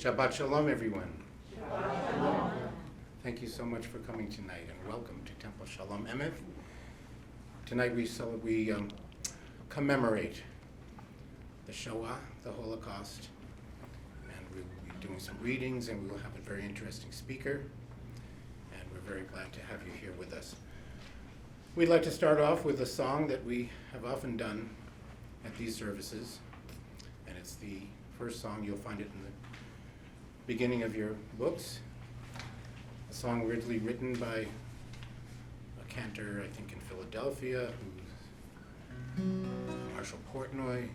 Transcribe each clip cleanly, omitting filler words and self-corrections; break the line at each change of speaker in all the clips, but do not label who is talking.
Shabbat Shalom, everyone. Shabbat Shalom. Thank you so much for coming tonight, and welcome to Temple Shalom Emeth. Tonight we commemorate the Shoah, the Holocaust, and we will be doing some readings, and we will have a very interesting speaker, and we're very glad to have you here with us. We'd like to start off with a song that we have often done at these services, and it's the first song. You'll find it in the beginning of your books. A song originally written by a cantor, I think, in Philadelphia, Marshall Portnoy,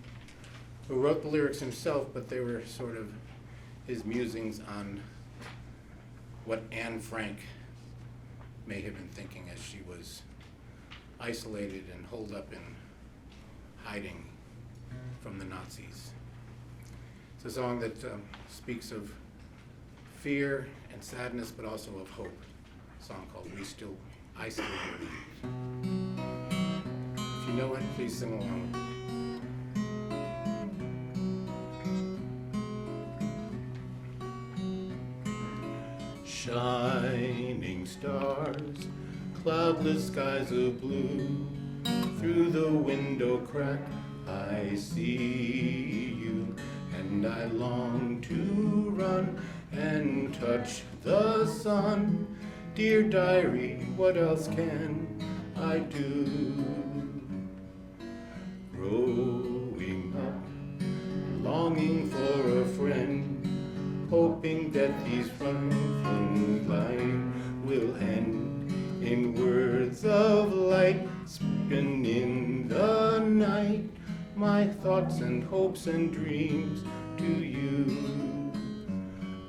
who wrote the lyrics himself, but they were sort of his musings on what Anne Frank may have been thinking as she was isolated and holed up in hiding from the Nazis. It's a song that speaks of fear and sadness, but also of hope. A song called We Still Isolate. If you know it, please sing along. Shining stars, cloudless skies of blue, through the window crack I see you, and I long to run and touch the sun. Dear diary, what else can I do? Growing up, longing for a friend, hoping that these frightful lines will end in words of light, spin in the night, my thoughts and hopes and dreams to you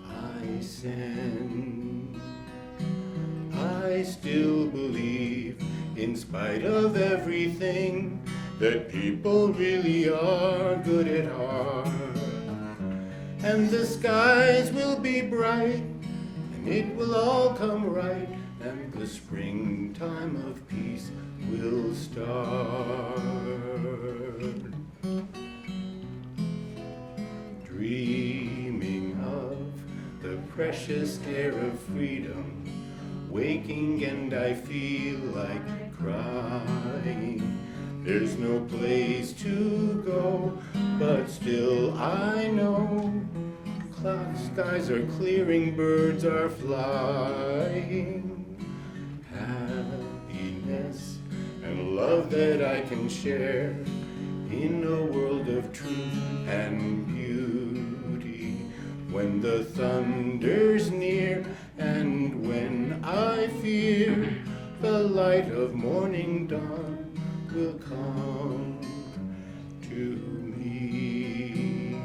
I send. I still believe, in spite of everything, that people really are good at heart, and the skies will be bright, and it will all come right, and the springtime of peace will start. Dreaming of the precious air of freedom, waking and I feel like crying. There's no place to go, but still I know cloud skies are clearing, birds are flying. Happiness and love that I can share in a world of truth and beauty. When the thunder's near and when I fear, the light of morning dawn will come to me.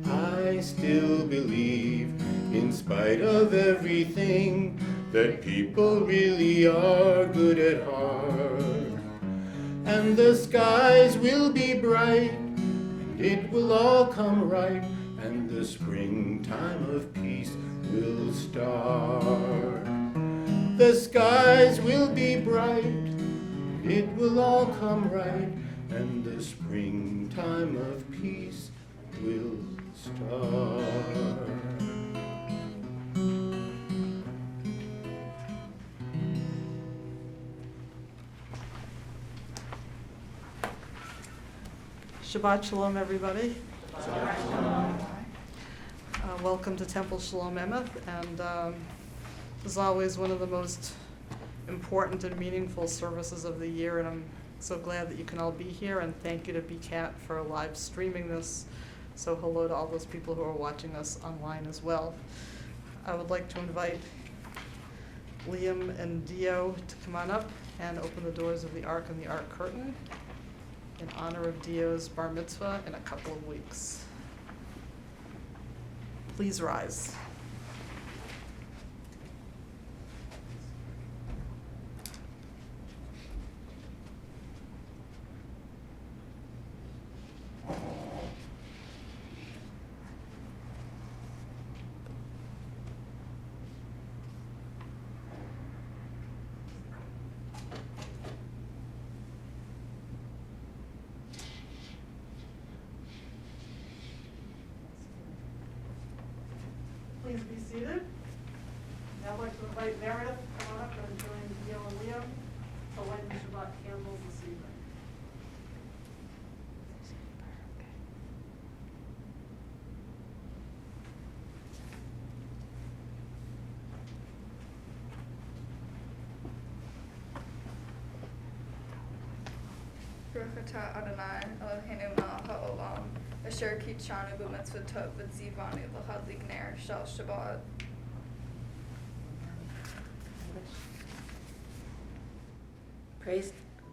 I still believe, in spite of everything, that people really are good at heart, and the skies will be bright, and it will all come right, and the springtime of peace will start. The skies will be bright, it will all come right, and the springtime of peace will start.
Shabbat Shalom, everybody. Shabbat Shalom. Welcome to Temple Shalom Emeth, and this is always one of the most important and meaningful services of the year, and I'm so glad that you can all be here, and thank you to BCAT for live streaming this. So hello to all those people who are watching us online as well. I would like to invite Liam and Dio to come on up and open the doors of the Ark and the Ark curtain in honor of Dio's bar mitzvah in a couple of weeks. Please rise. please be seated. Now I'd like to invite Meredith to come on up and join Neil and Liam to light the Shabbat candles this evening.
Baruch atah Adonai Eloheinu melech haolam asher kitshanu b'mitzvotov v'tzivanu l'chadlik ner shel Shabbat.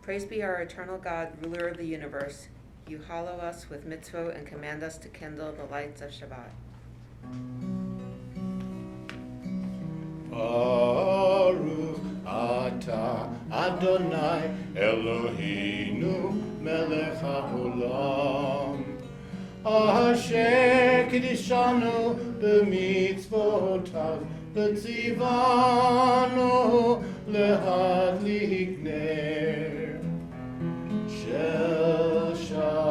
Praise be our eternal God, ruler of the universe. You hallow us with mitzvot and command us to kindle the lights of Shabbat.
Baruch atah Adonai Eloheinu melech haolam asher kiddushanu b'mitzvotav v'tzivanu lehadlik ner shel Shabbat.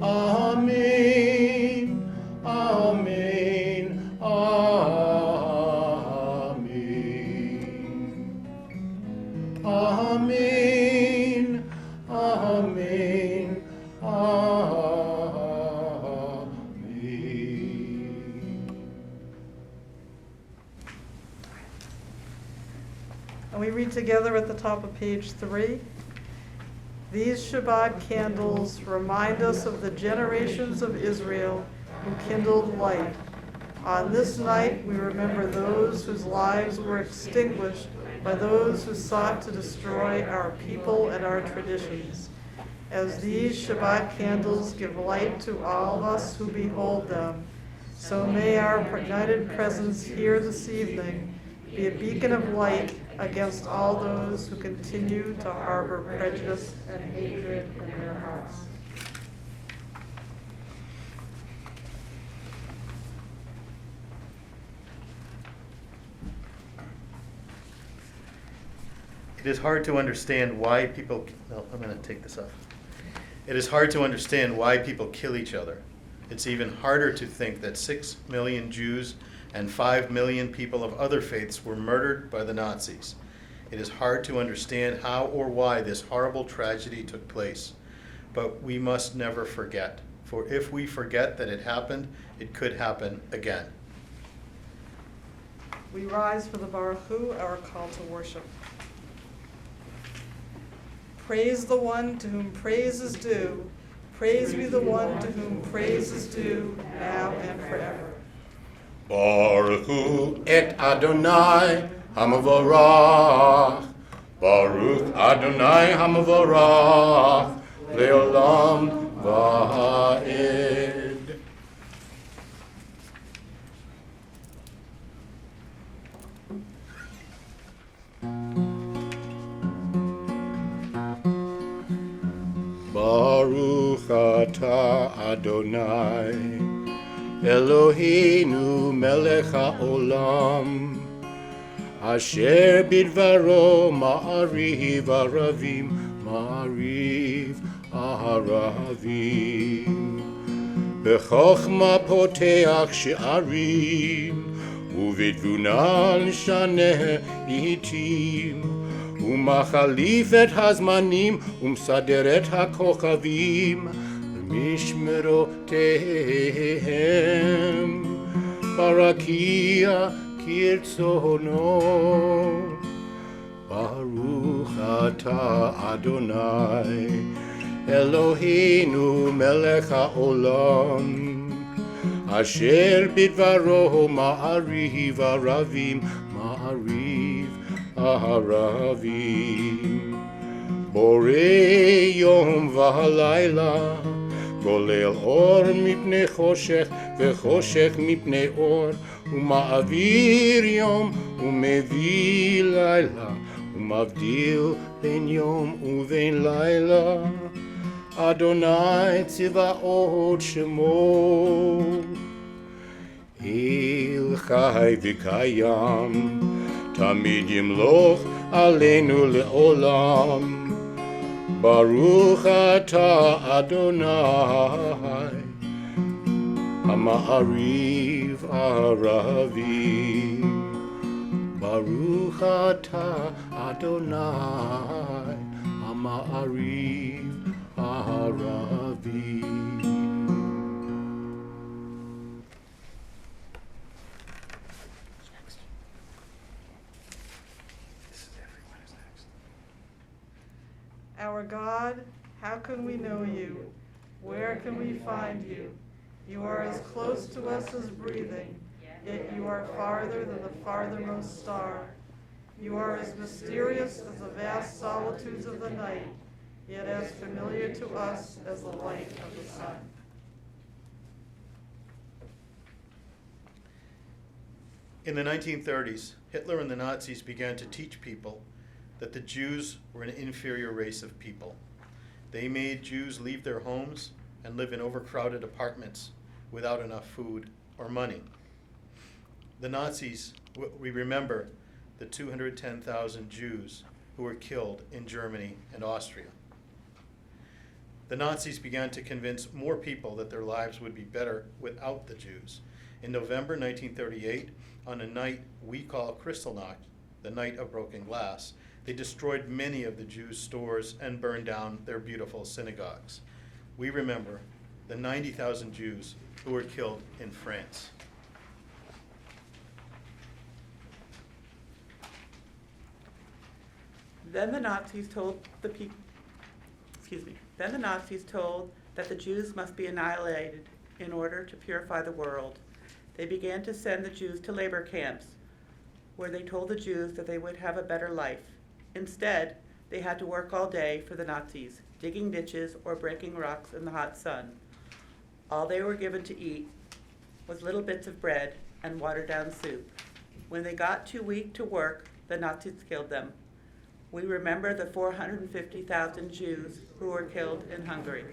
Amen, amen, amen. Amen, amen, amen.
And we read together at the top of page 3. These Shabbat candles remind us of the generations of Israel who kindled light. On this night, we remember those whose lives were extinguished by those who sought to destroy our people and our traditions. As these Shabbat candles give light to all of us who behold them, so may our united presence here this evening be a beacon of light against all those who continue to harbor prejudice and hatred in their hearts.
It is hard to understand why people. No, I'm going to take this off. It is hard to understand why people kill each other. It's even harder to think that 6 million Jews and 5 million people of other faiths were murdered by the Nazis. It is hard to understand how or why this horrible tragedy took place. But we must never forget. For if we forget that it happened, it could happen again.
We rise for the Baruch Hu, our call to worship. Praise the one to whom praise is due. Praise be the one to whom praise is due, now and forever.
Baruch Hu et Adonai Hamavorach. Baruch Adonai Hamavorach Leolam Va'ed. Baruch atah Adonai Eloheinu melech haolam asher bidvaro ma'ariv aravim ma'ariv aharavim b'chochma poteach she'arim ובתבונה לשנה עיתים, ומחליף את הזמנים ומסדר את הכוכבים במשמרותיהם, ברקיע כרצונו. ברוך אתה אדוני אלוהינו מלך העולם, אשר בדברו מעריב ערבים, מעריב ערבים. בורא יום ולילה, גולל אור מפני חושך וחושך מפני אור, ומעביר יום ומביא לילה, ומבדיל בין יום ובין לילה. אדוני צבאות שמו, אל חי וקיים, תמיד ימלוך עלינו לעולם. Baruch atah Adonai, Ha'ma'ariv Aravi. Baruch atah Adonai, Ha'ma'ariv Aravi.
Our God, how can we know you? Where can we find you? You are as close to us as breathing, yet you are farther than the farthermost star. You are as mysterious as the vast solitudes of the night, yet as familiar to us as the light of the sun.
In the 1930s, Hitler and the Nazis began to teach people that the Jews were an inferior race of people. They made Jews leave their homes and live in overcrowded apartments without enough food or money. The Nazis, we remember the 210,000 Jews who were killed in Germany and Austria. The Nazis began to convince more people that their lives would be better without the Jews. In November 1938, on a night we call Kristallnacht, the night of broken glass, they destroyed many of the Jews' stores and burned down their beautiful synagogues. We remember the 90,000 Jews who were killed in France.
Then the Nazis told that the Jews must be annihilated in order to purify the world. They began to send the Jews to labor camps, where they told the Jews that they would have a better life. Instead, they had to work all day for the Nazis, digging ditches or breaking rocks in the hot sun. All they were given to eat was little bits of bread and watered-down soup. When they got too weak to work, the Nazis killed them. We remember the 450,000 Jews who were killed in Hungary.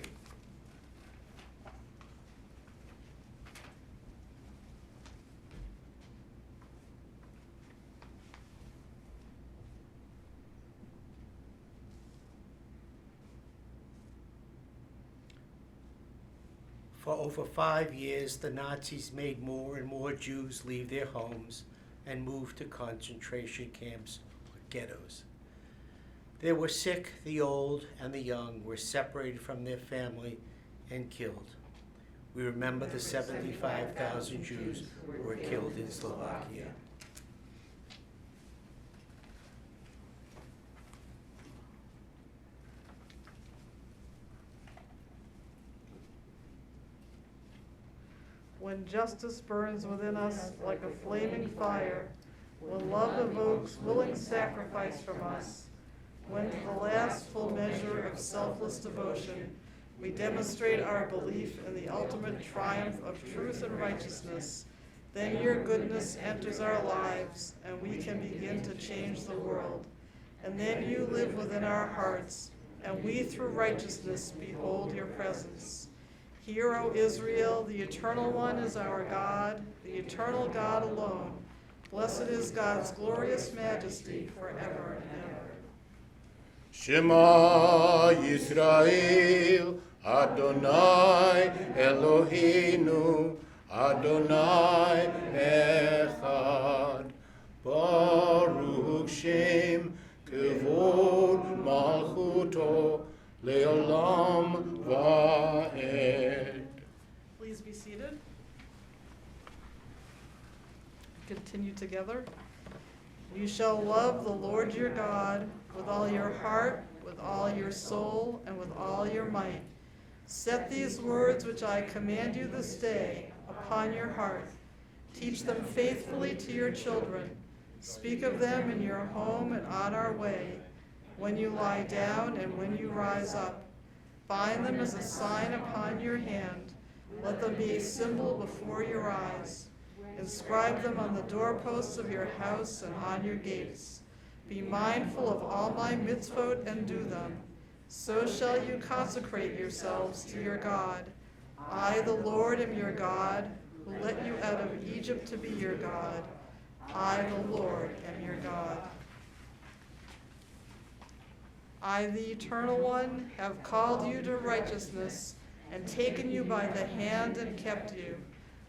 For over 5 years, the Nazis made more and more Jews leave their homes and move to concentration camps or ghettos. They were sick, the old and the young were separated from their family and killed. We remember the 75,000 Jews who were killed in Slovakia.
When justice burns within us like a flaming fire, when love evokes willing sacrifice from us, when to the last full measure of selfless devotion, we demonstrate our belief in the ultimate triumph of truth and righteousness, then your goodness enters our lives and we can begin to change the world. And then you live within our hearts, and we through righteousness behold your presence. Hear, O Israel, the Eternal One is our God, the eternal God alone. Blessed is God's glorious majesty forever and ever.
Shema Yisrael, Adonai Eloheinu, Adonai Echad. Baruch Shem Kevod Malchuto Leolam Va'ed.
Please be seated. Continue together. You shall love the Lord your God with all your heart, with all your soul, and with all your might. Set these words which I command you this day upon your heart. Teach them faithfully to your children. Speak of them in your home and on our way, when you lie down and when you rise up. Bind them as a sign upon your hand. Let them be a symbol before your eyes. Inscribe them on the doorposts of your house and on your gates. Be mindful of all my mitzvot and do them. So shall you consecrate yourselves to your God. I, the Lord, am your God, who let you out of Egypt to be your God. I, the Lord, am your God. I, the Eternal One, have called you to righteousness and taken you by the hand and kept you.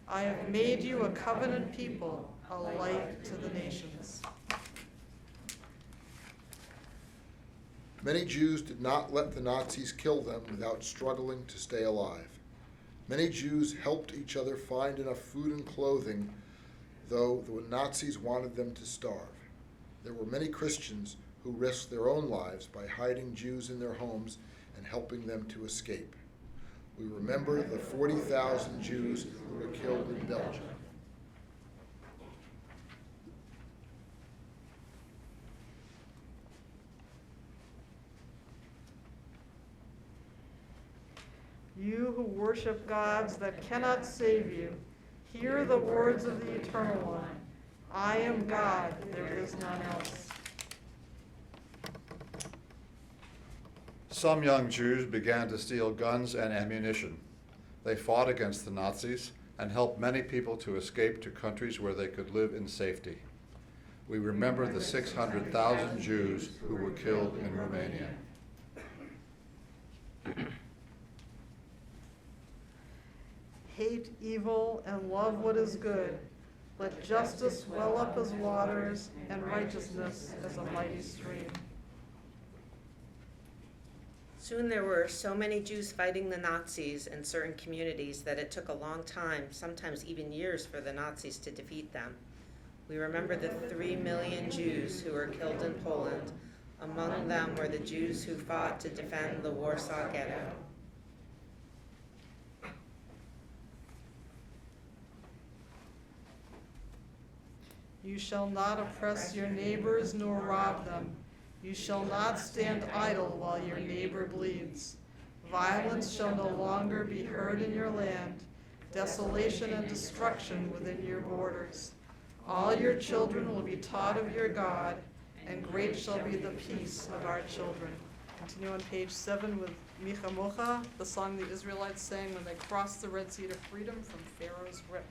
I have made you a covenant people, a light to the nations.
Many Jews did not let the Nazis kill them without struggling to stay alive. Many Jews helped each other find enough food and clothing, though the Nazis wanted them to starve. There were many Christians who risked their own lives by hiding Jews in their homes and helping them to escape. We remember the 40,000 Jews who were killed in Belgium.
You who worship gods that cannot save you, hear the words of the Eternal One. I am God, there is none else.
Some young Jews began to steal guns and ammunition. They fought against the Nazis and helped many people to escape to countries where they could live in safety. We remember the 600,000 Jews who were killed in Romania.
Hate evil and love what is good. Let justice well up as waters and righteousness as a mighty stream.
Soon there were so many Jews fighting the Nazis in certain communities that it took a long time, sometimes even years, for the Nazis to defeat them. We remember the 3 million Jews who were killed in Poland. Among them were the Jews who fought to defend the Warsaw Ghetto.
You shall not oppress your neighbors nor rob them. You shall not stand idle while your neighbor bleeds. Violence shall no longer be heard in your land, desolation and destruction within your borders. All your children will be taught of your God, and great shall be the peace of our children. Continue on page 7 with Micha Mocha, the song the Israelites sang when they crossed the Red Sea to freedom from Pharaoh's grip.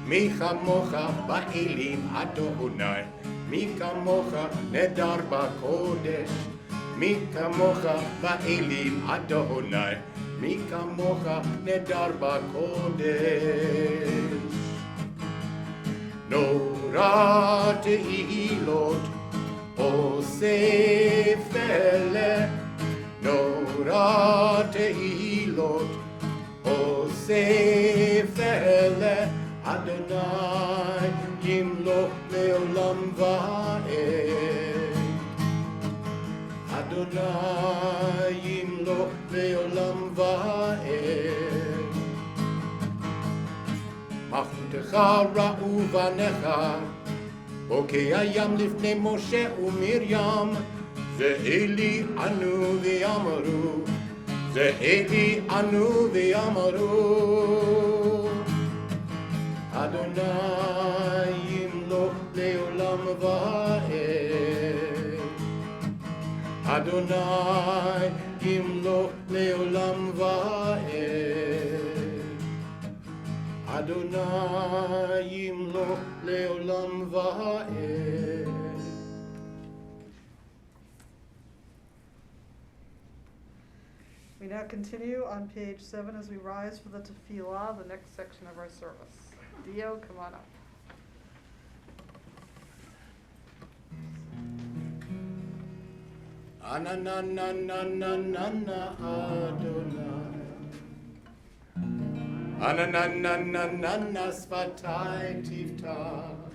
מי כמוך באלים אדוני, מי כמוך נדר בקודש, מי כמוך באלים אדוני, מי כמוך נדר בקודש. נורא תהילות עושה פלא, נורא תהילות עושה פלא, Adonai yimloch leolam va'ed. Adonai yimloch leolam va'ed. Machtecha ra'u vanecha, bokei hayam lifnei Moshe uMiriam, ve'eli anu v'yamaru, ve'eli anu v'yamaru. Adonai yimloch leolam va'ed. Adonai yimloch leolam va'ed. Adonai yimloch leolam va'ed.
We now continue on page 7 as we rise for the tefillah, the next section of our service. Dio, come on up.
Anananananana Adonai. Anananananana Sfatai Tiftach.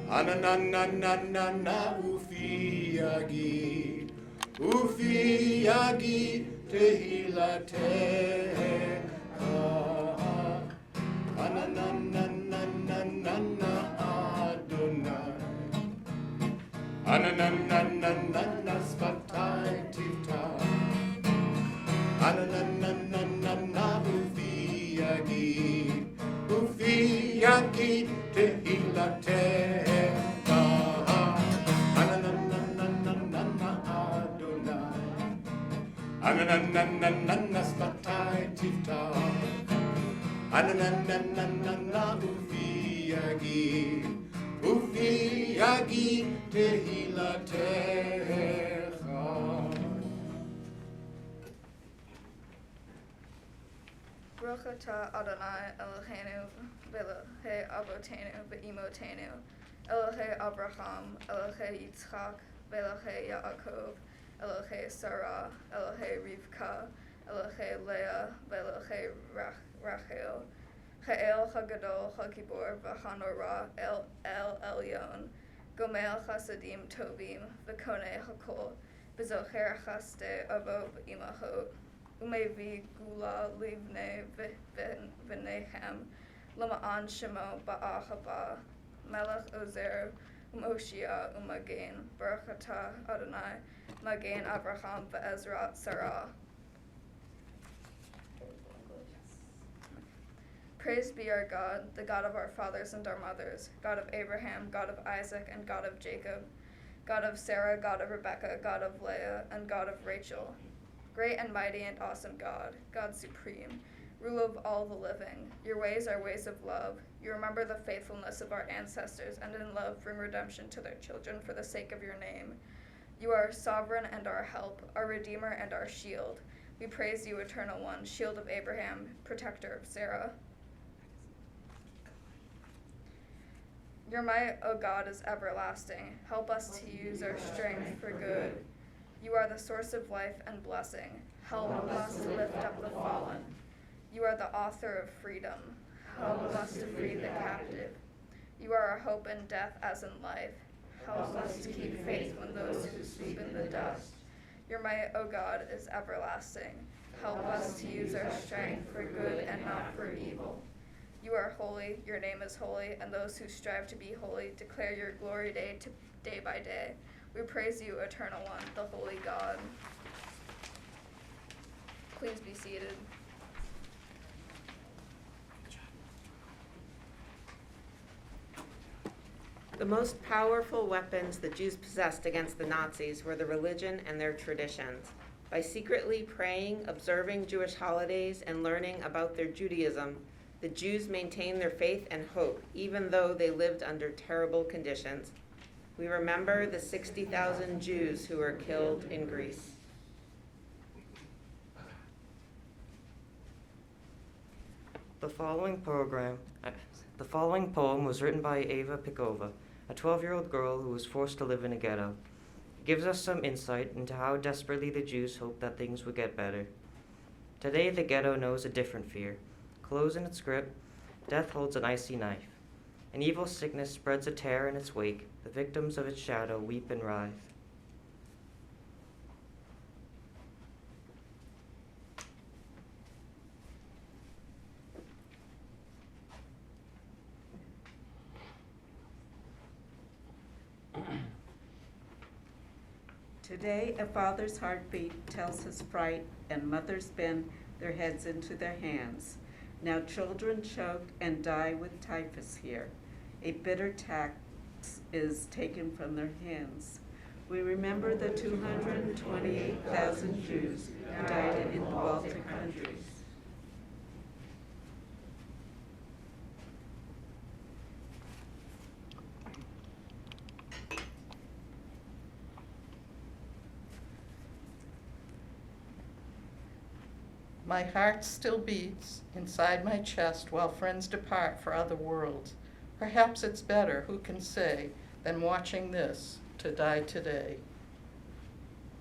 Anananananana Ufi Yagid. Ufi Yagid Tehilatecha. Anananananana Adonai. Anananananana Sfatai Tiftach. Anananananana Ufi Yagid Tehilatecha. Anananananana Adonai. Anananananana Sfatai Tiftach. Anananananana na na na na na ufi agi tehilatecha.
Baruch atah Adonai Eloheinu Elohei Avotenu ve'imotenu Elohei Abraham Elohei Yitzchak ve'Elohei Yaakov Elohei Sarah Elohei Rivka Elohei Leah ve'Elohei Rachel Ha'el Hagadol Hagibor v'Hanorah El Elyon Gomel Chasadim Tovim v'Konei Hakol v'Zocher Chaste Avot v'Imachot Umevi Gula Livne V'Nehem Lama'an Shemo Ba'ahava Melech Ozer Umoshia Umagen Baruch atah Adonai Magen Abraham Ve'ezrat Sarah. Praised be our God, the God of our fathers and our mothers, God of Abraham, God of Isaac, and God of Jacob, God of Sarah, God of Rebekah, God of Leah, and God of Rachel. Great and mighty and awesome God, God supreme, rule of all the living. Your ways are ways of love. You remember the faithfulness of our ancestors, and in love bring redemption to their children for the sake of your name. You are sovereign and our help, our Redeemer and our shield. We praise you, Eternal One, shield of Abraham, protector of Sarah. Your might, O God, is everlasting. Help us to use our strength for good. You are the source of life and blessing. Help us to lift up the fallen. You are the author of freedom. Help us to free the captive. You are our hope in death as in life. Help us to keep faith when those who sleep in the dust. Your might, O God, is everlasting. Help us to use our strength for good and not for evil. You are holy, your name is holy, and those who strive to be holy declare your glory day by day. We praise you, Eternal One, the Holy God. Please be seated.
The most powerful weapons the Jews possessed against the Nazis were the religion and their traditions. By secretly praying, observing Jewish holidays, and learning about their Judaism, the Jews maintained their faith and hope, even though they lived under terrible conditions. We remember the 60,000 Jews who were killed in Greece.
The following poem was written by Ava Pikova, a 12-year-old girl who was forced to live in a ghetto. It gives us some insight into how desperately the Jews hoped that things would get better. Today, the ghetto knows a different fear. Closed in its grip, death holds an icy knife. An evil sickness spreads a terror in its wake. The victims of its shadow weep and writhe.
Today, a father's heartbeat tells his fright, and mothers bend their heads into their hands. Now children choke and die with typhus here. A bitter tax is taken from their hands. We remember the 228,000 Jews who died in the Baltic countries.
My heart still beats inside my chest while friends depart for other worlds. Perhaps it's better, who can say, than watching this, to die today.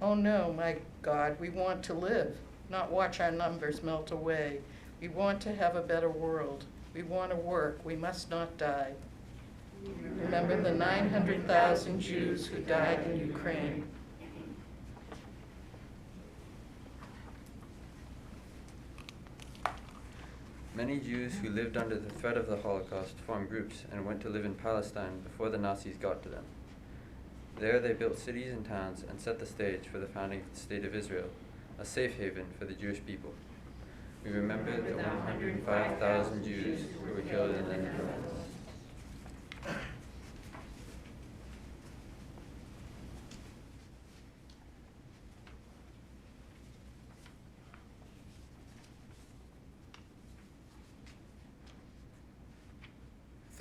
Oh no, my God, we want to live, not watch our numbers melt away. We want to have a better world. We want to work. We must not die. Remember the 900,000 Jews who died in Ukraine.
Many Jews who lived under the threat of the Holocaust formed groups and went to live in Palestine before the Nazis got to them. There they built cities and towns and set the stage for the founding of the State of Israel, a safe haven for the Jewish people. We remember the 105,000 Jews who were killed in the Netherlands.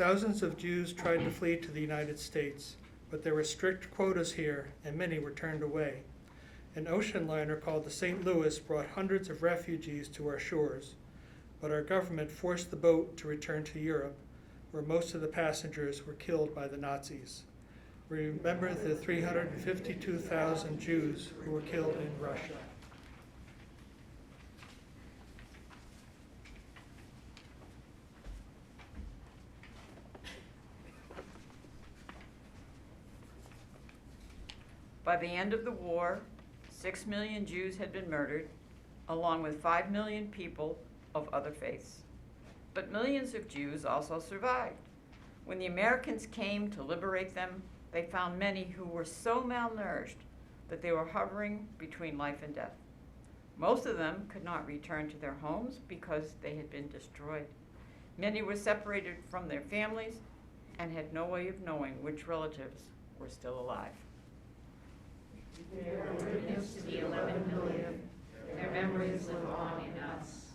Thousands of Jews tried to flee to the United States, but there were strict quotas here, and many were turned away. An ocean liner called the St. Louis brought hundreds of refugees to our shores, but our government forced the boat to return to Europe, where most of the passengers were killed by the Nazis. We remember the 352,000 Jews who were killed in Russia.
By the end of the war, 6 million Jews had been murdered, along with 5 million people of other faiths. But millions of Jews also survived. When the Americans came to liberate them, they found many who were so malnourished that they were hovering between life and death. Most of them could not return to their homes because they had been destroyed. Many were separated from their families and had no way of knowing which relatives were still alive.
They are witness to the 11 million. Their memories live on in us.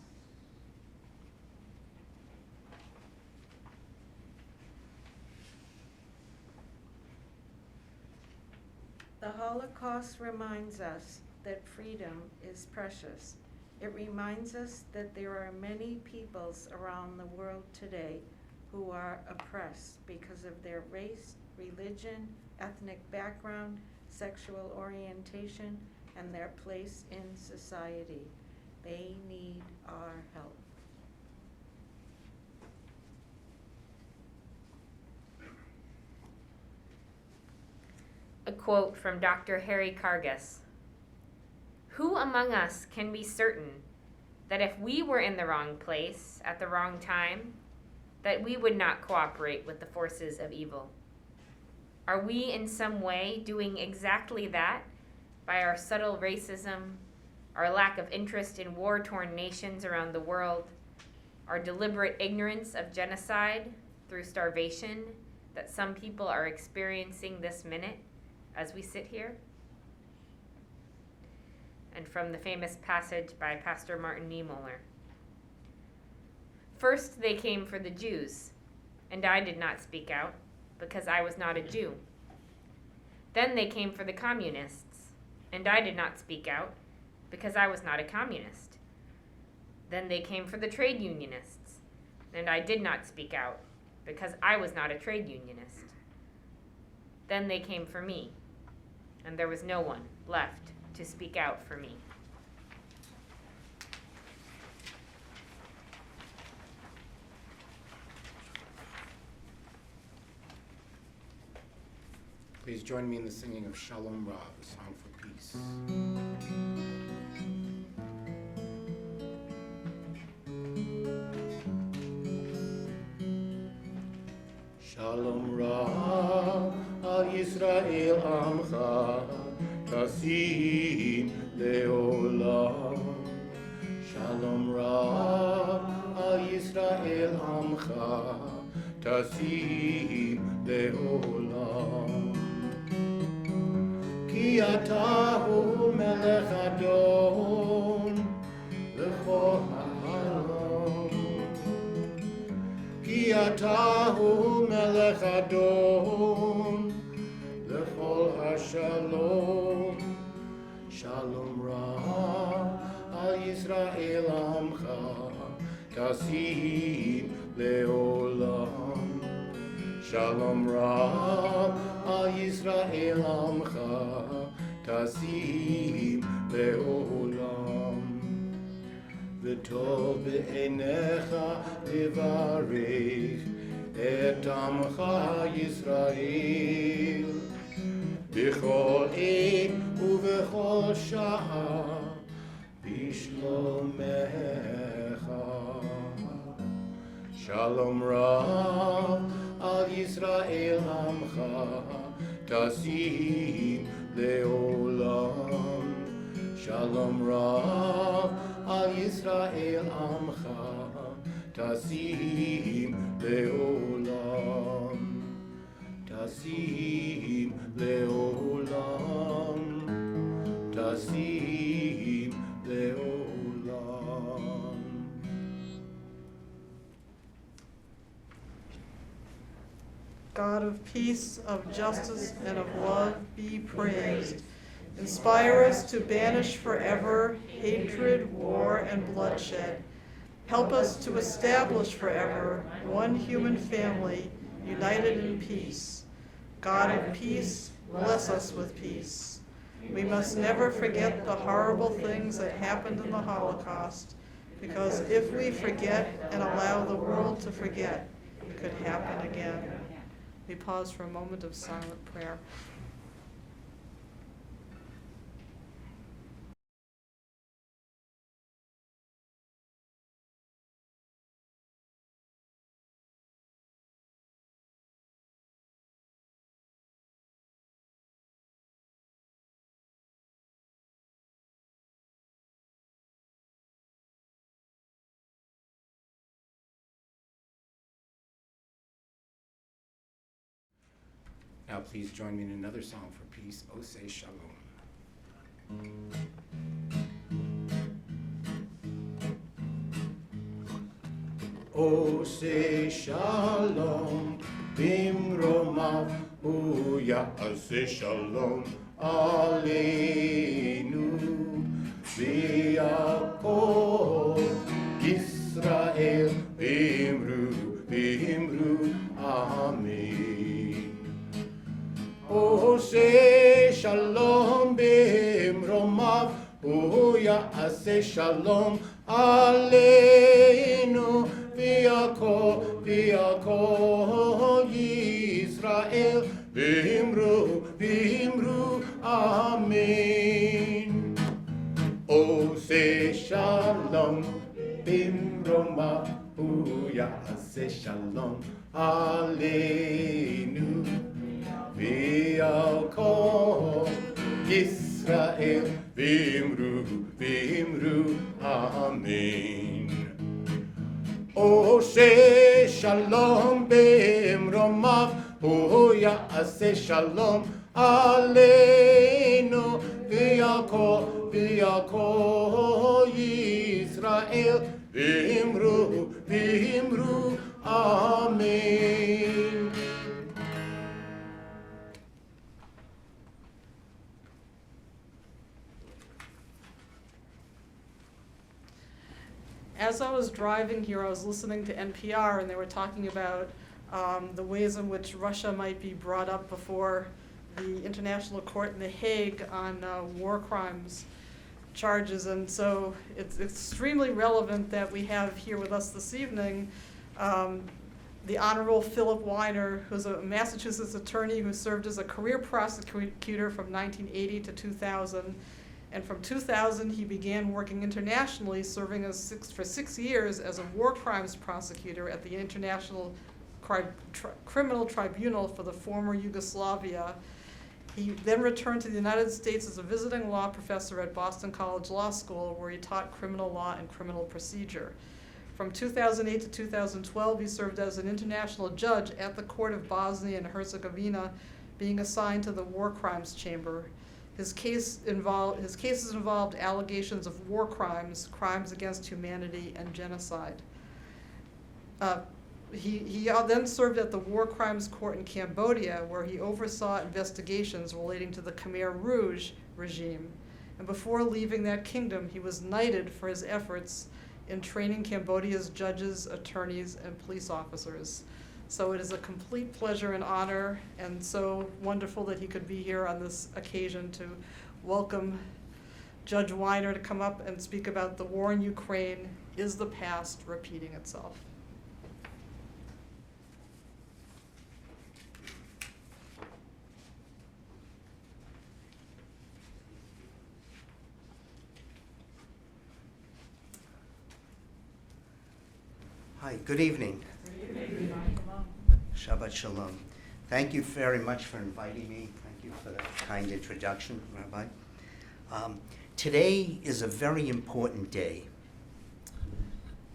The Holocaust reminds us that freedom is precious. It reminds us that there are many peoples around the world today who are oppressed because of their race, religion, ethnic background, sexual orientation, and their place in society. They need our help.
A quote from Dr. Harry Kargas. "Who among us can be certain that if we were in the wrong place at the wrong time, that we would not cooperate with the forces of evil? Are we in some way doing exactly that by our subtle racism, our lack of interest in war-torn nations around the world, our deliberate ignorance of genocide through starvation that some people are experiencing this minute as we sit here?" And from the famous passage by Pastor Martin Niemöller. "First they came for the Jews, and I did not speak out, because I was not a Jew. Then they came for the communists, and I did not speak out, because I was not a communist. Then they came for the trade unionists, and I did not speak out, because I was not a trade unionist. Then they came for me, and there was no one left to speak out for me."
Please join me in the singing of Shalom Rav, a song for peace. Shalom Rav al Yisrael Amcha Tasim Leolam. Shalom Rav al Yisrael Amcha Tasim Leolam. Ki ata hu melech adon lechol ha'olam. Ki ata hu melech adon lechol ha'shalom. Shalom Rav al Yisrael amcha tasim leolam. Shalom Rav al Yisrael amcha tasim leolam. V'tov be'einecha levarech et amcha Yisrael b'chol עת ובכל שעה בשלומך. Shalom Rav al Yisrael amcha tasim leolam. Shalom Rav al Yisrael amcha tasim leolam. Tasim leolam. Tasim leolam.
God of peace, of justice, and of love, be praised. Inspire us to banish forever hatred, war, and bloodshed. Help us to establish forever one human family, united in peace. God of peace, bless us with peace. We must never forget the horrible things that happened in the Holocaust, because if we forget and allow the world to forget, it could happen again. We pause for a moment of silent prayer.
Now please join me in another song for peace. O say shalom. O say shalom, bimromav, uyase shalom, aleinu, v'yakov, Yisrael, bimru, amen. O say shalom, bimromav, uyase shalom, aleinu, v'yakov Yisrael, v'imru, amen. O say shalom, bimromav, uyase shalom, aleinu, v'yakov Yisrael, v'imru, amen. O say shalom, bimromav, uyase shalom, aleinu, v'yakov Yisrael, v'imru, amen.
As I was driving here, I was listening to NPR, and they were talking about the ways in which Russia might be brought up before the International Court in The Hague on war crimes charges. And so it's extremely relevant that we have here with us this evening the Honorable Phillip Weiner, who's a Massachusetts attorney who served as a career prosecutor from 1980 to 2000. And from 2000, he began working internationally, serving for 6 years as a war crimes prosecutor at the International Criminal Tribunal for the former Yugoslavia. He then returned to the United States as a visiting law professor at Boston College Law School, where he taught criminal law and criminal procedure. From 2008 to 2012, he served as an international judge at the Court of Bosnia and Herzegovina, being assigned to the War Crimes Chamber. His cases involved allegations of war crimes, crimes against humanity, and genocide. He then served at the War Crimes Court in Cambodia, where he oversaw investigations relating to the Khmer Rouge regime. And before leaving that kingdom, he was knighted for his efforts in training Cambodia's judges, attorneys, and police officers. So it is a complete pleasure and honor, and so wonderful that he could be here on this occasion to welcome Judge Weiner to come up and speak about the war in Ukraine. Is the past repeating itself?
Hi, good evening. Shabbat Shalom. Thank you very much for inviting me. Thank you for the kind introduction, Rabbi. Today is a very important day.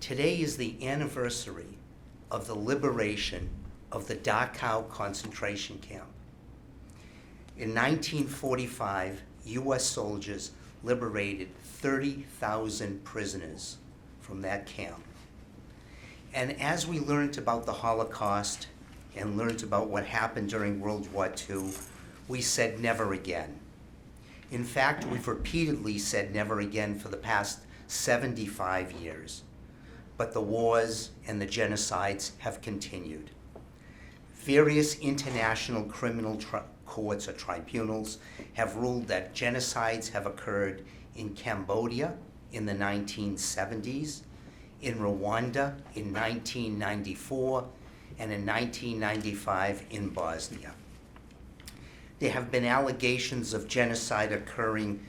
Today is the anniversary of the liberation of the Dachau concentration camp. In 1945, U.S. soldiers liberated 30,000 prisoners from that camp. And as we learned about the Holocaust and learned about what happened during World War II, we said never again. In fact, we've repeatedly said never again for the past 75 years. But the wars and the genocides have continued. Various international criminal courts or tribunals have ruled that genocides have occurred in Cambodia in the 1970s, in Rwanda in 1994, and in 1995 in Bosnia. There have been allegations of genocide occurring,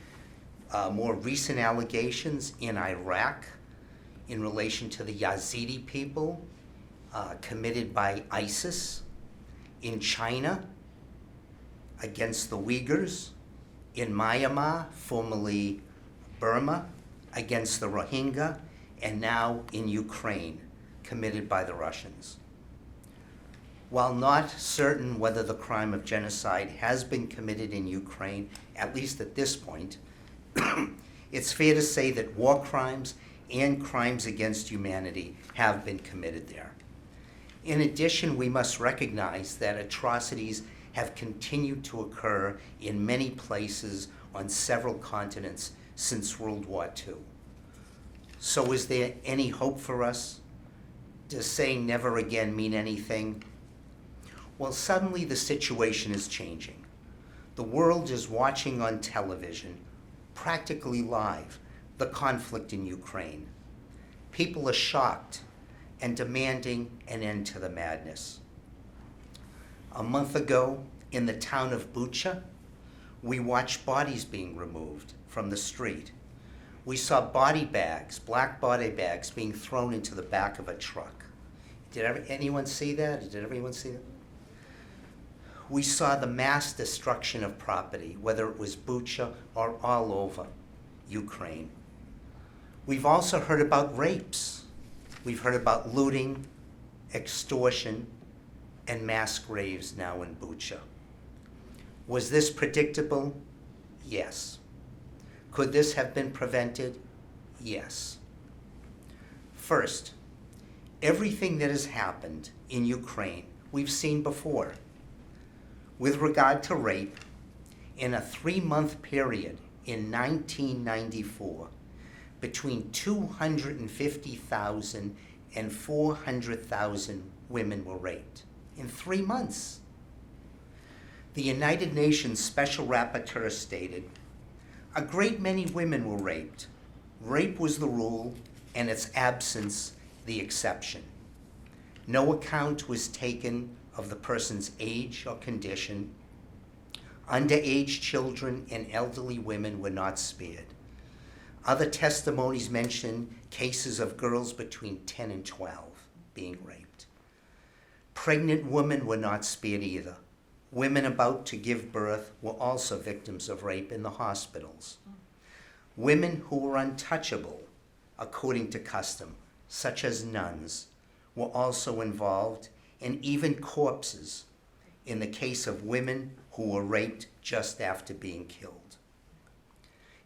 more recent allegations in Iraq in relation to the Yazidi people committed by ISIS, in China against the Uyghurs, in Myanmar, formerly Burma, against the Rohingya, and now in Ukraine, committed by the Russians. While not certain whether the crime of genocide has been committed in Ukraine, at least at this point, it's fair to say that war crimes and crimes against humanity have been committed there. In addition, we must recognize that atrocities have continued to occur in many places on several continents since World War II. So is there any hope for us? Does saying never again mean anything? Well, suddenly the situation is changing. The world is watching on television, practically live, the conflict in Ukraine. People are shocked and demanding an end to the madness. A month ago, in the town of Bucha, we watched bodies being removed from the street. We saw body bags, black body bags, being thrown into the back of a truck. Did anyone see that? Did everyone see that? We saw the mass destruction of property, whether it was Bucha or all over Ukraine. We've also heard about rapes. We've heard about looting, extortion, and mass graves now in Bucha. Was this predictable? Yes. Could this have been prevented? Yes. First, everything that has happened in Ukraine we've seen before. With regard to rape, in a 3-month period in 1994, between 250,000 and 400,000 women were raped in 3 months. The United Nations Special Rapporteur stated, a great many women were raped. Rape was the rule, and its absence the exception. No account was taken of the person's age or condition. Underage children and elderly women were not spared. Other testimonies mention cases of girls between 10 and 12 being raped. Pregnant women were not spared either. Women about to give birth were also victims of rape in the hospitals. Women who were untouchable, according to custom, such as nuns, were also involved, and even corpses in the case of women who were raped just after being killed.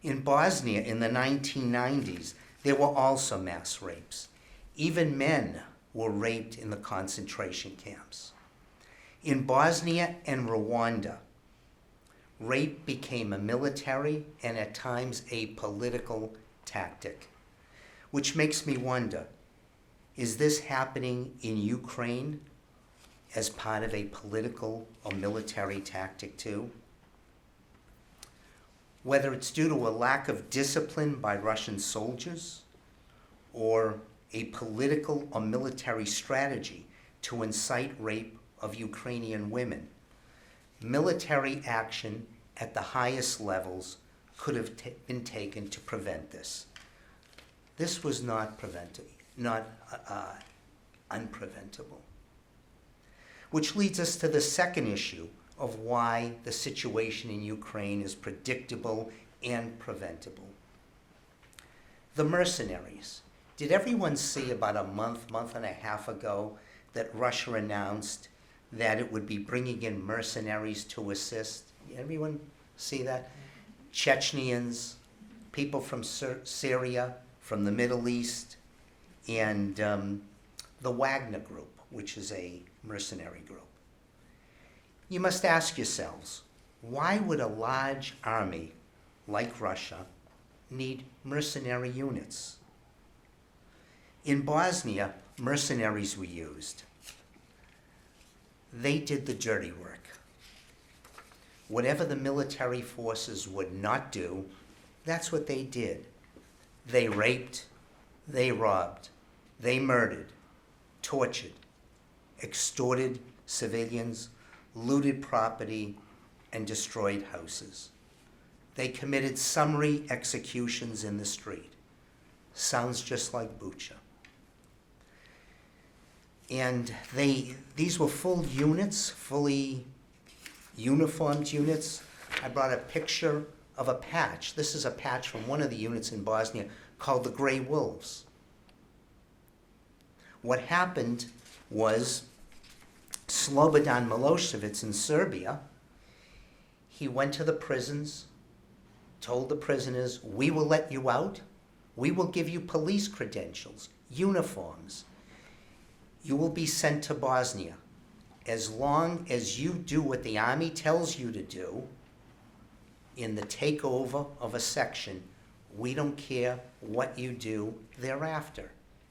In Bosnia in the 1990s, there were also mass rapes. Even men were raped in the concentration camps. In Bosnia and Rwanda, rape became a military and at times a political tactic, which makes me wonder, is this happening in Ukraine as part of a political or military tactic too? Whether it's due to a lack of discipline by Russian soldiers or a political or military strategy to incite rape of Ukrainian women, military action at the highest levels could have been taken to prevent this. This was not unpreventable. Which leads us to the second issue of why the situation in Ukraine is predictable and preventable. The mercenaries. Did everyone see about a month and a half ago that Russia announced that it would be bringing in mercenaries to assist? Everyone see that? Chechens, people from Syria, from the Middle East, and the Wagner Group, which is a mercenary group. You must ask yourselves, why would a large army like Russia need mercenary units? In Bosnia, mercenaries were used. They did the dirty work. Whatever the military forces would not do, that's what they did. They raped, they robbed, they murdered, tortured, extorted civilians, looted property, and destroyed houses. They committed summary executions in the street. Sounds just like Bucha. And these were full units, fully uniformed units. I brought a picture of a patch. This is a patch from one of the units in Bosnia called the Grey Wolves. What happened was Slobodan Milosevic in Serbia, he went to the prisons, told the prisoners, we will let you out, we will give you police credentials, uniforms. You will be sent to Bosnia. As long as you do what the army tells you to do in the takeover of a section, we don't care what you do thereafter.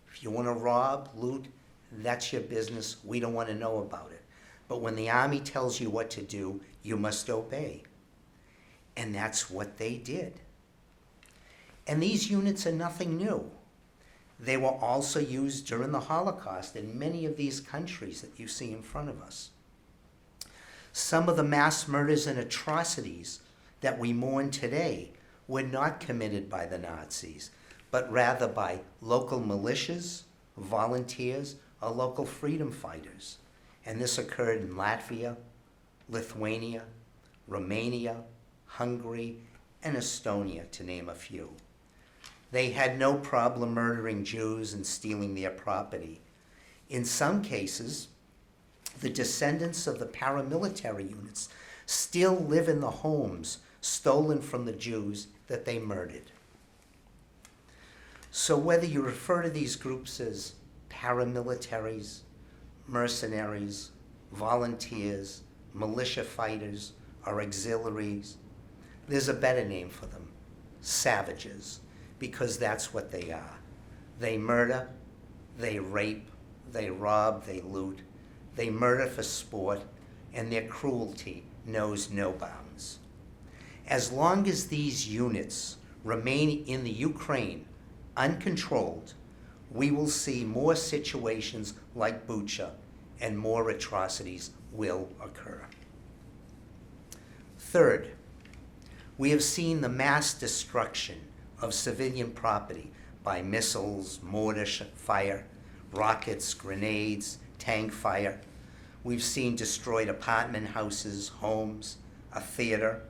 If you want to rob, loot, that's your business. We don't want to know about it. But when the army tells you what to do, you must obey. And that's what they did. And these units are nothing new. They were also used during the Holocaust in many of these countries that you see in front of us. Some of the mass murders and atrocities that we mourn today were not committed by the Nazis, but rather by local militias, volunteers, or local freedom fighters. And this occurred in Latvia, Lithuania, Romania, Hungary, and Estonia, to name a few. They had no problem murdering Jews and stealing their property. In some cases, the descendants of the paramilitary units still live in the homes stolen from the Jews that they murdered. So whether you refer to these groups as paramilitaries, mercenaries, volunteers, militia fighters, or auxiliaries, there's a better name for them, savages, because that's what they are. They murder, they rape, they rob, they loot, they murder for sport, and their cruelty knows no bounds. As long as these units remain in the Ukraine uncontrolled, we will see more situations like Bucha, and more atrocities will occur. Third, we have seen the mass destruction of civilian property by missiles, mortar fire, rockets, grenades, tank fire. We've seen destroyed apartment houses, homes, a theater.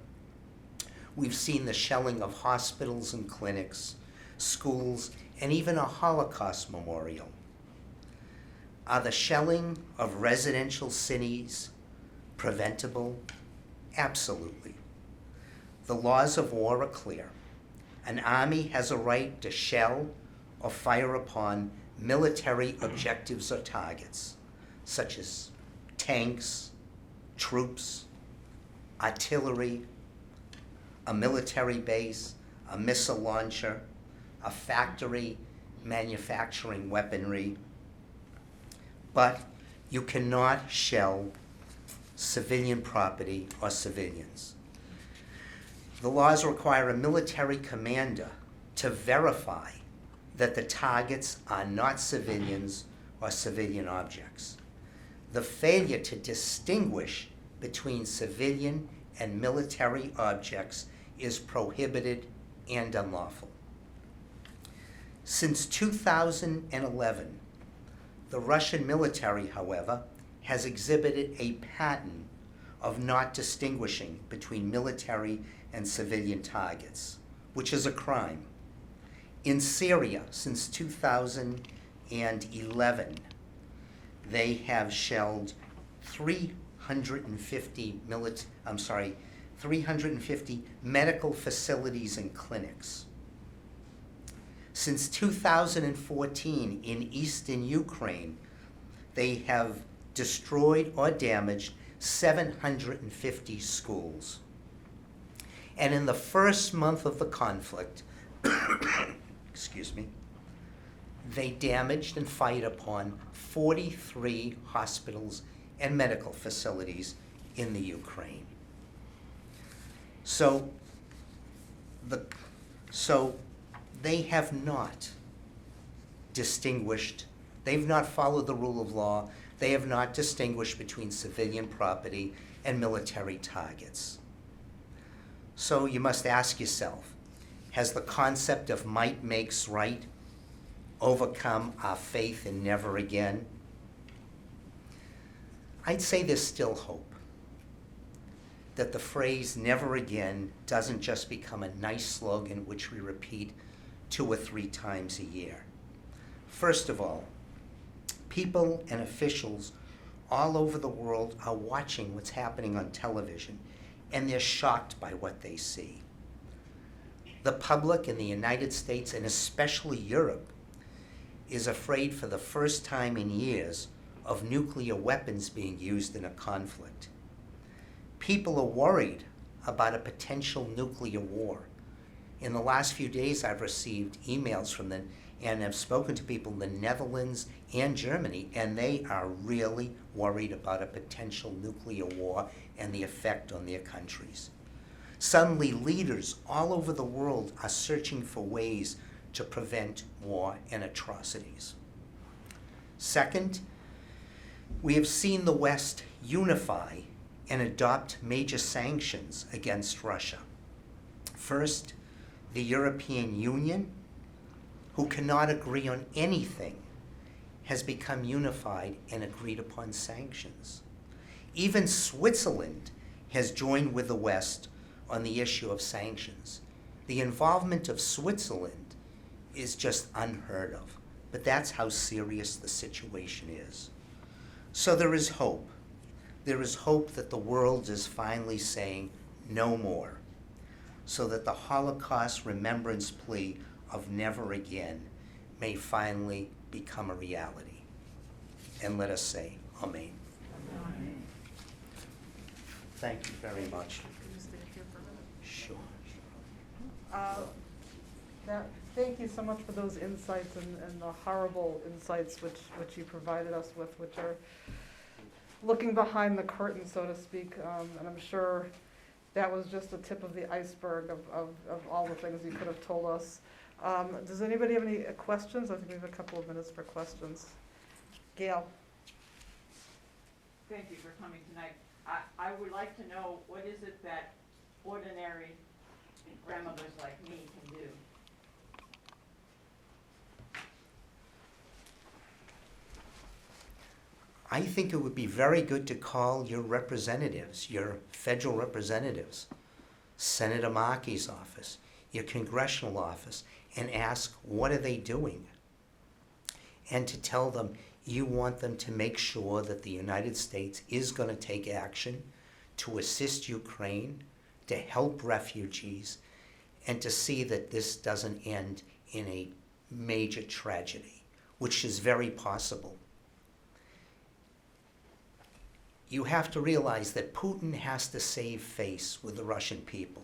We've seen the shelling of hospitals and clinics, schools, and even a Holocaust memorial. Are the shelling of residential cities preventable? Absolutely. The laws of war are clear. An army has a right to shell or fire upon military objectives or targets, such as tanks, troops, artillery, a military base, a missile launcher, a factory manufacturing weaponry. But you cannot shell civilian property or civilians. The laws require a military commander to verify that the targets are not civilians or civilian objects. The failure to distinguish between civilian and military objects is prohibited and unlawful. Since 2011, the Russian military, however, has exhibited a pattern of not distinguishing between military and civilian targets, which is a crime. In Syria, since 2011, they have shelled 350 medical facilities and clinics. Since 2014, in eastern Ukraine, they have destroyed or damaged 750 schools. And in the first month of the conflict, excuse me, they damaged and fired upon 43 hospitals and medical facilities in the Ukraine. So they have not distinguished, they've not followed the rule of law, they have not distinguished between civilian property and military targets. So you must ask yourself, has the concept of might makes right overcome our faith in never again? I'd say there's still hope that the phrase never again doesn't just become a nice slogan which we repeat 2 or 3 times a year. First of all, people and officials all over the world are watching what's happening on television, and they're shocked by what they see. The public in the United States, and especially Europe, is afraid for the first time in years of nuclear weapons being used in a conflict. People are worried about a potential nuclear war. In the last few days, I've received emails from them, and I've spoken to people in the Netherlands and Germany, and they are really worried about a potential nuclear war and the effect on their countries. Suddenly, leaders all over the world are searching for ways to prevent war and atrocities. Second, we have seen the West unify and adopt major sanctions against Russia. First, the European Union, who cannot agree on anything, has become unified and agreed upon sanctions. Even Switzerland has joined with the West on the issue of sanctions. The involvement of Switzerland is just unheard of, but that's how serious the situation is. So there is hope. There is hope that the world is finally saying no more, so that the Holocaust remembrance plea of never again may finally become a reality. And let us say, Amen. Amen. Thank you very much. Sure.
Thank you so much for those insights and the horrible insights which you provided us with, which are looking behind the curtain, so to speak. And I'm sure that was just the tip of the iceberg of all the things you could have told us. Does anybody have any questions? I think we have a couple of minutes for questions. Gail.
Thank you for coming tonight. I would like to know, what is it that ordinary grandmothers like me can do?
I think it would be very good to call your representatives, your federal representatives, Senator Markey's office, your congressional office, and ask what are they doing? And to tell them you want them to make sure that the United States is going to take action to assist Ukraine, to help refugees, and to see that this doesn't end in a major tragedy, which is very possible. You have to realize that Putin has to save face with the Russian people.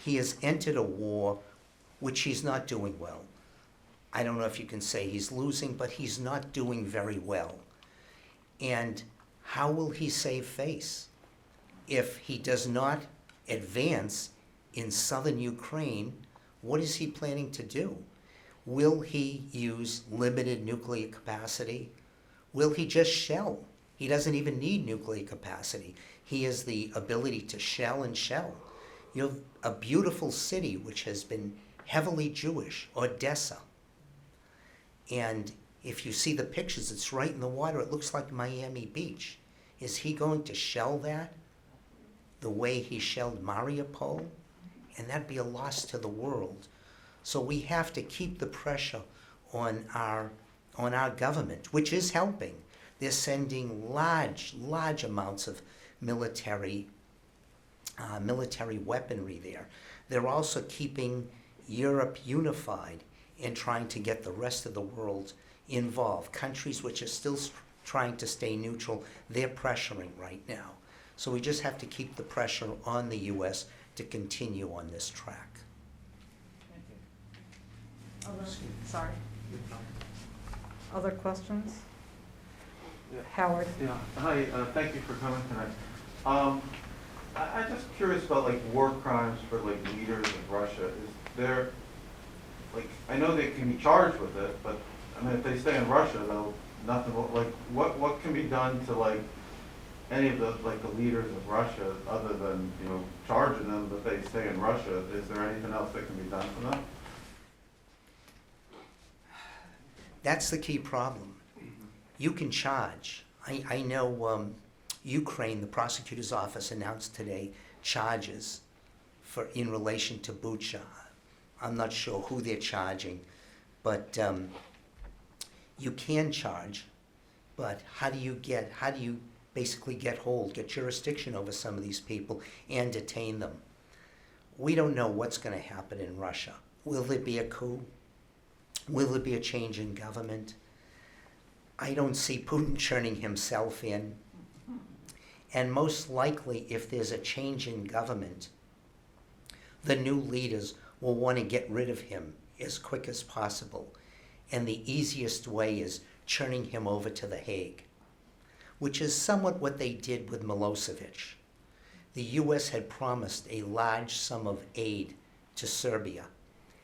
He has entered a war which he's not doing well. I don't know if you can say he's losing, but he's not doing very well. And how will he save face if he does not advance in southern Ukraine? What is he planning to do? Will he use limited nuclear capacity? Will he just shell? He doesn't even need nuclear capacity. He has the ability to shell and shell. You have a beautiful city which has been heavily Jewish, Odessa. And if you see the pictures, it's right in the water. It looks like Miami Beach. Is he going to shell that the way he shelled Mariupol? And that'd be a loss to the world. So we have to keep the pressure on our government, which is helping. They're sending large amounts of military weaponry there. They're also keeping Europe unified and trying to get the rest of the world involved. Countries which are still trying to stay neutral, they're pressuring right now. So we just have to keep the pressure on the U.S. to continue on this track.
Sorry. Other questions? Howard?
Yeah, hi, thank you for coming tonight. I'm just curious about like war crimes for like leaders of Russia. Is there, like, I know they can be charged with it, but I mean, if they stay in Russia, though, nothing will, like, what can be done to like any of the, like the leaders of Russia other than, you know, charging them that they stay in Russia? Is there anything else that can be done for them?
That's the key problem. You can charge. I know Ukraine, the prosecutor's office announced today charges in relation to Bucha. I'm not sure who they're charging, but you can charge. But how do you basically get jurisdiction over some of these people and detain them? We don't know what's going to happen in Russia. Will there be a coup? Will there be a change in government? I don't see Putin turning himself in. And most likely, if there's a change in government, the new leaders will want to get rid of him as quick as possible. And the easiest way is turning him over to The Hague, which is somewhat what they did with Milosevic. The U.S. had promised a large sum of aid to Serbia.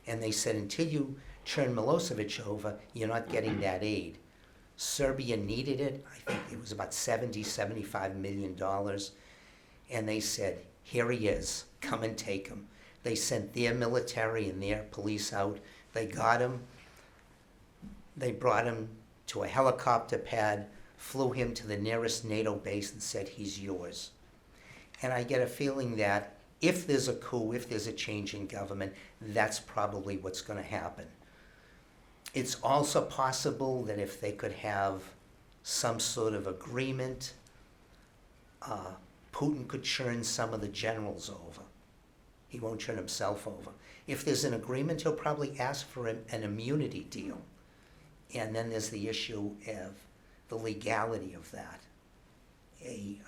And they said, until you turn Milosevic over, you're not getting that aid. Serbia needed it. I think it was about $75 million. And they said, here he is, come and take him. They sent their military and their police out. They got him. They brought him to a helicopter pad, flew him to the nearest NATO base and said, he's yours. And I get a feeling that if there's a coup, if there's a change in government, that's probably what's going to happen. It's also possible that if they could have some sort of agreement, Putin could churn some of the generals over. He won't turn himself over. If there's an agreement, he'll probably ask for an immunity deal. And then there's the issue of the legality of that,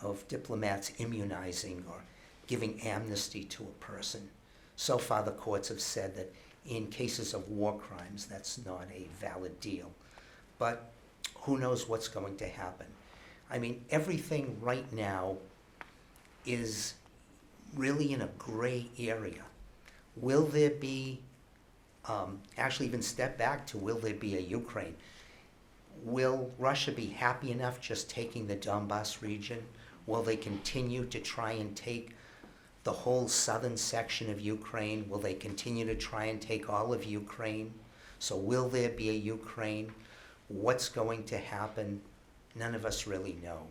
of diplomats immunizing or giving amnesty to a person. So far, the courts have said that in cases of war crimes, that's not a valid deal. But who knows what's going to happen? I mean, everything right now is really in a gray area. Will there be, actually even step back to, will there be a Ukraine? Will Russia be happy enough just taking the Donbass region? Will they continue to try and take the whole southern section of Ukraine? Will they continue to try and take all of Ukraine? So will there be a Ukraine? What's going to happen? None of us really know.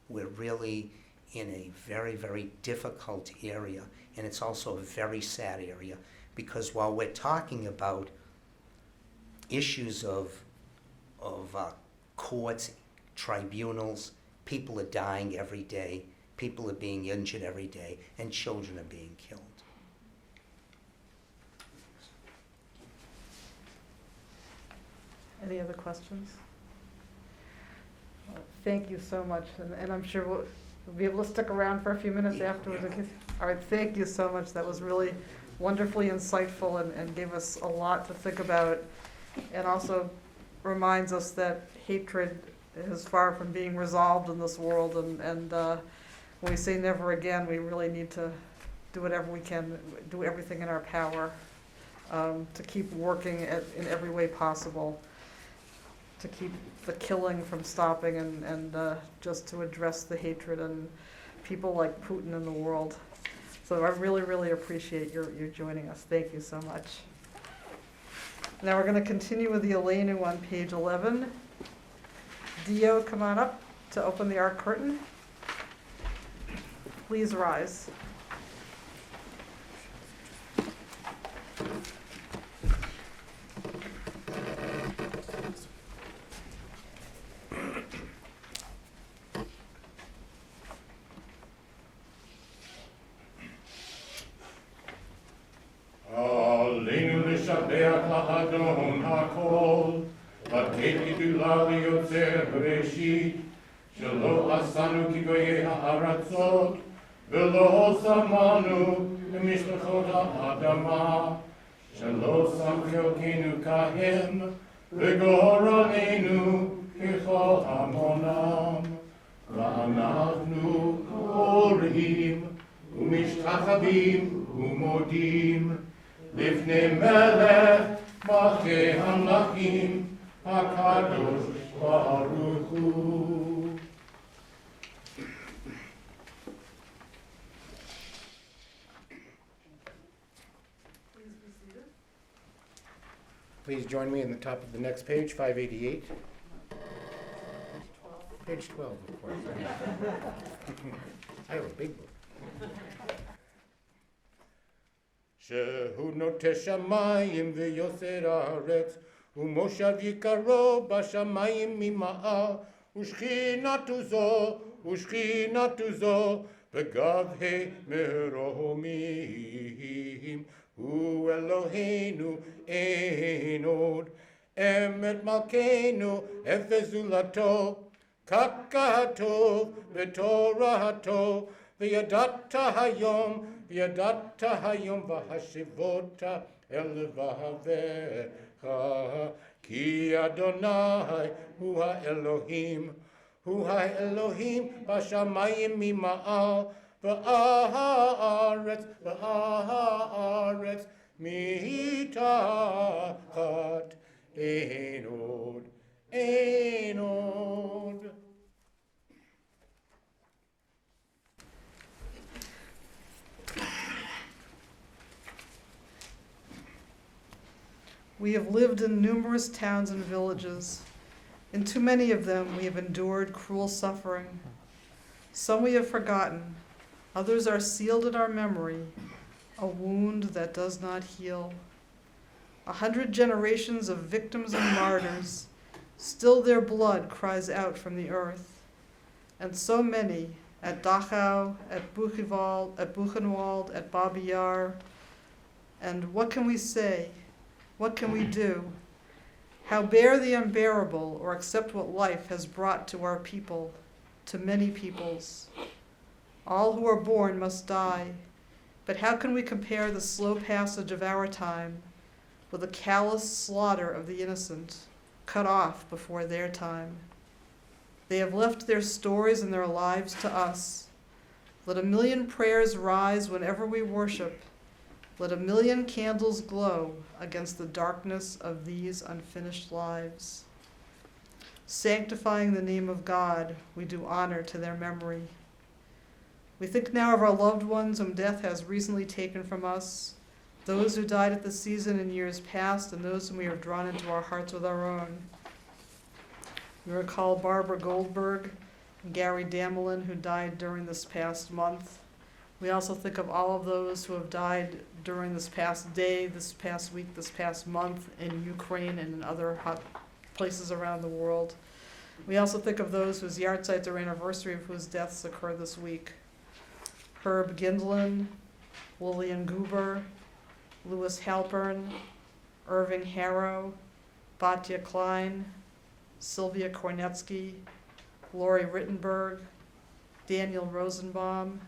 We're really in a very, very difficult area, and it's also a very sad area, because while we're talking about issues of courts, tribunals, people are dying every day, people are being injured every day, and children are being killed.
Any other questions? Thank you so much, and I'm sure we'll be able to stick around for a few minutes afterwards. All right, thank you so much. That was really wonderfully insightful and gave us a lot to think about, and also reminds us that hatred is far from being resolved in this world, and when we say never again, we really need to do whatever we can, do everything in our power to keep working in every way possible, to keep the killing from stopping, and just to address the hatred and people like Putin in the world. So I really, really appreciate your joining us. Thank you so much. Now we're going to continue with the Elenu on page 11. Dio, come on up to open the Ark curtain. Please rise.
Aleinu l'shabeach ha'adon ha'kol, v'tekitu la liotzer b'reshit, shelo asanu ki goyei ha'aratzot, ולא שמענו למשפחות האדמה, שלא שם חלקנו כהם, וגורלנו ככל המונם. ואנחנו קוראים ומשתחווים ומודים לפני מלך מלכי המלכים הקדוש ברוך הוא.
Please join me in the top of the next page, 588. Page 12, of course. I have a big book. שהוא נוטה שמיים ויוסר הארץ, ומושב יקרו בשמיים ממעל, ושכינתו זו בגבהי מרומים. הוא אלוהינו אין עוד, אמת מלכנו אפס זולתו, ככתוב בתורתו, וידעת היום והשיבות אל לבביך, כי אדוני הוא האלוהים בשמיים ממעל, והארץ מתחת, אין עוד.
We have lived in numerous towns and villages. In too many of them we have endured cruel suffering. Some we have forgotten, others are sealed in our memory, a wound that does not heal. 100 generations of victims and martyrs, still their blood cries out from the earth. And so many, at Dachau, at Buchenwald, at Babi Yar. And what can we say? What can we do? How bear the unbearable or accept what life has brought to our people, to many peoples? All who are born must die, but how can we compare the slow passage of our time with the callous slaughter of the innocent, cut off before their time? They have left their stories and their lives to us. Let a million prayers rise whenever we worship. Let a million candles glow against the darkness of these unfinished lives. Sanctifying the name of God, we do honor to their memory. We think now of our loved ones whom death has recently taken from us, those who died at the season in years past, and those whom we have drawn into our hearts with our own. We recall Barbara Goldberg and Gary Damelin, who died during this past month. We also think of all of those who have died during this past day, this past week, this past month in Ukraine and in other hot places around the world. We also think of those whose yahrzeits or anniversary of whose deaths occur this week. Herb Gindlin, Lillian Guber, Louis Halpern, Irving Harrow, Batya Klein, Sylvia Kornetsky, Lori Rittenberg, Daniel Rosenbaum,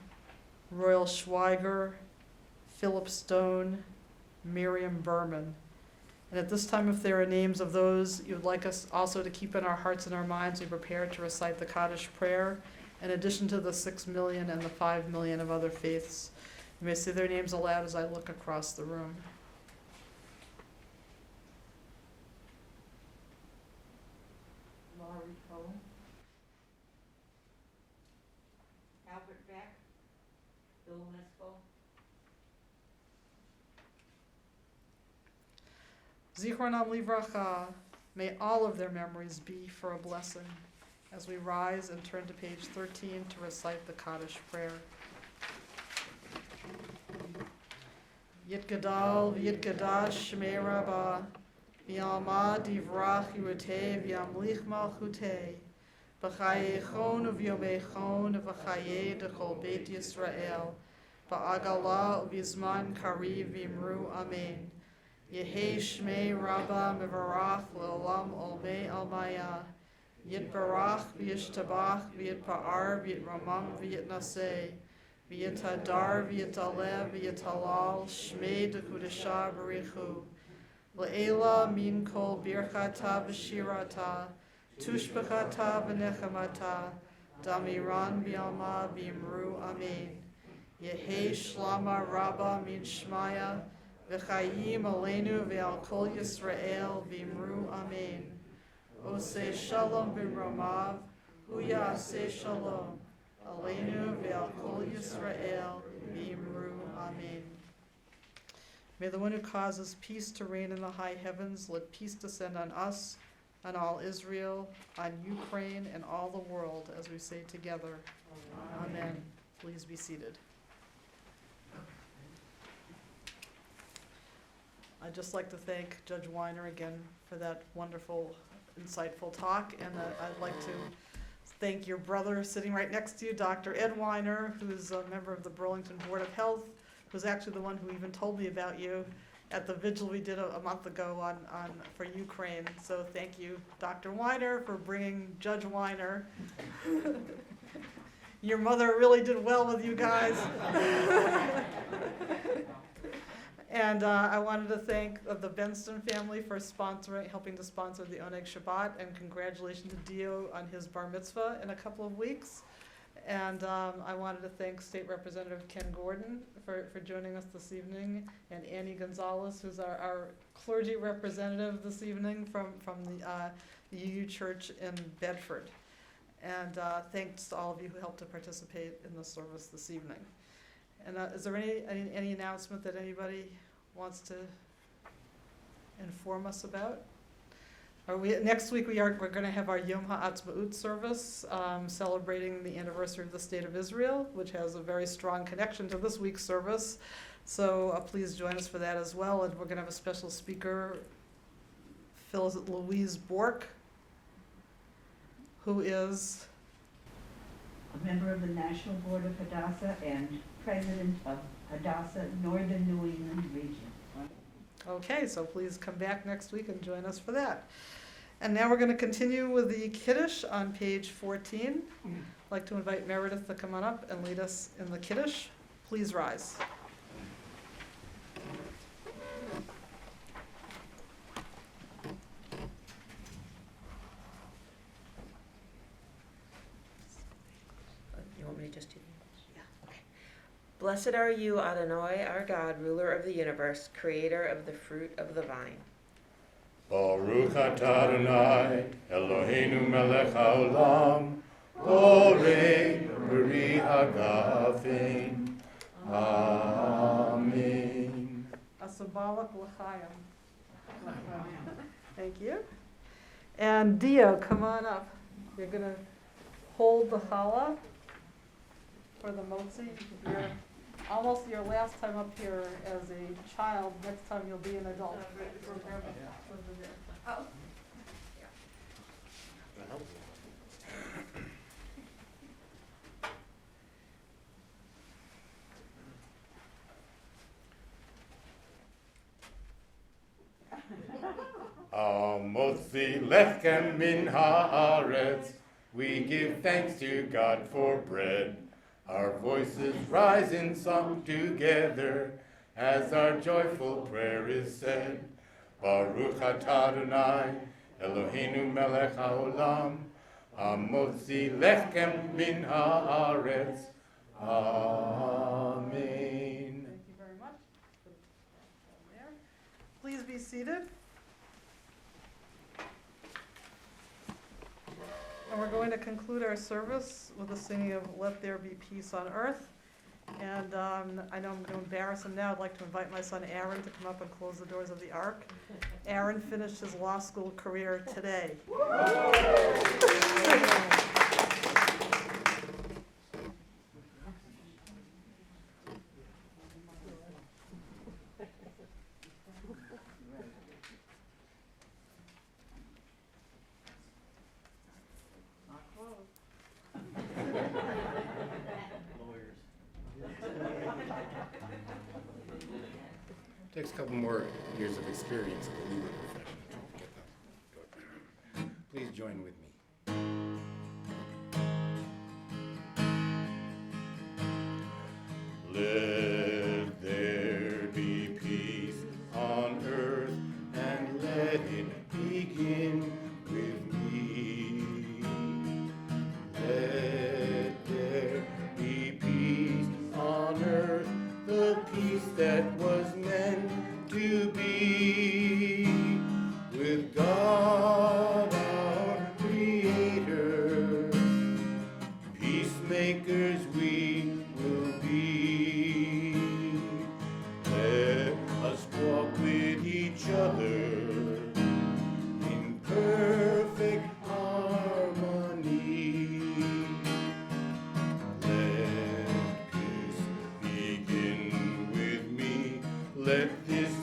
Royal Schweiger, Philip Stone, Miriam Berman. And at this time, if there are names of those you would like us also to keep in our hearts and our minds, we prepare to recite the Kaddish prayer, in addition to the 6 million and the 5 million of other faiths. You may say their names aloud as I look across the room.
Laurie Cohen, Albert Beck, Bill Meskel,
Zichronam Livracha, may all of their memories be for a blessing, as we rise and turn to page 13 to recite the Kaddish prayer. Yitgadal v'yitgadash shmei rabbah, v'yalma divrach yirutei v'yamlich malchutei, v'chayechon u'v'yomechon v'chayei d'chol beit Yisrael, v'agala u'v'yizman kariv v'imru amen. Yehei shmei rabbah mevarach l'olam olmei almaya, Yitbarach v'yishtabach v'yitpa'ar v'yitramam v'yitnaseh, v'yitadar v'yitaleh v'yitalal shmei dekudesha barichu. Le'ela min kol birchata v'shirata tushbachata v'nechamata damiran b'yalma b'imru amen. Yehi shlama rabba min shmaya v'chayim aleinu v'al kol Yisrael b'imru amen. Oseh shalom b'romav hu ya'aseh shalom aleinu v'al kol Yisrael b'imru amen. May the one who causes peace to reign in the high heavens, let peace descend on us, on all Israel, on Ukraine, and all the world, as we say together. Amen. Please be seated. I'd just like to thank Judge Weiner again for that wonderful, insightful talk, and I'd like to thank your brother sitting right next to you, Dr. Ed Weiner, who's a member of the Burlington Board of Health, who's actually the one who even told me about you at the vigil we did a month ago on for Ukraine. So thank you, Dr. Weiner, for bringing Judge Weiner. Your mother really did well with you guys. And I wanted to thank the Benston family for helping to sponsor the Oneg Shabbat, and congratulations to Dio on his bar mitzvah in a couple of weeks. And I wanted to thank State Representative Ken Gordon for joining us this evening, and Annie Gonzalez, who's our clergy representative this evening from the UU Church in Bedford. And thanks to all of you who helped to participate in the service this evening. And is there any announcement that anybody wants to inform us about? Next week we're going to have our Yom HaAtzmaut service celebrating the anniversary of the State of Israel, which has a very strong connection to this week's service. So please join us for that as well. And we're going to have a special speaker, Louise Bork, who is
a member of the National Board of Hadassah and president of Hadassah Northern New England Region.
Okay, so please come back next week and join us for that. And now we're going to continue with the Kiddush on page 14. I'd like to invite Meredith to come on up and lead us in the Kiddush. Please rise.
You want me to just do that? Yeah, okay. Blessed are you, Adonai, our God, ruler of the universe, creator of the fruit of the vine.
Baruch atah Adonai, Eloheinu melech haolam, borei peri hagafim. Amen.
Asabalak l'chaim. Thank you. And Dio, come on up. You're going to hold the challah for the motzi. You're almost your last time up here as a child. Next time you'll be an adult.
Oh.
Motzi lechem min haaretz, we give thanks to God for bread. Our voices rise in song together as our joyful prayer is said. Baruch atah Adonai, Eloheinu melech haolam, hamotzi lechem min haaretz. Amen.
Thank you very much. Please be seated. And we're going to conclude our service with the singing of Let There Be Peace on Earth. And I know I'm going to embarrass him now. I'd like to invite my son Aaron to come up and close the doors of the Ark. Aaron finished his law school career today.
Takes a couple more years of experience in the legal profession to get them. Please join with me.
peace that was meant to be with God our Creator. Peacemakers we will be. Let us walk with each other in perfect harmony. Let peace begin with me. Let this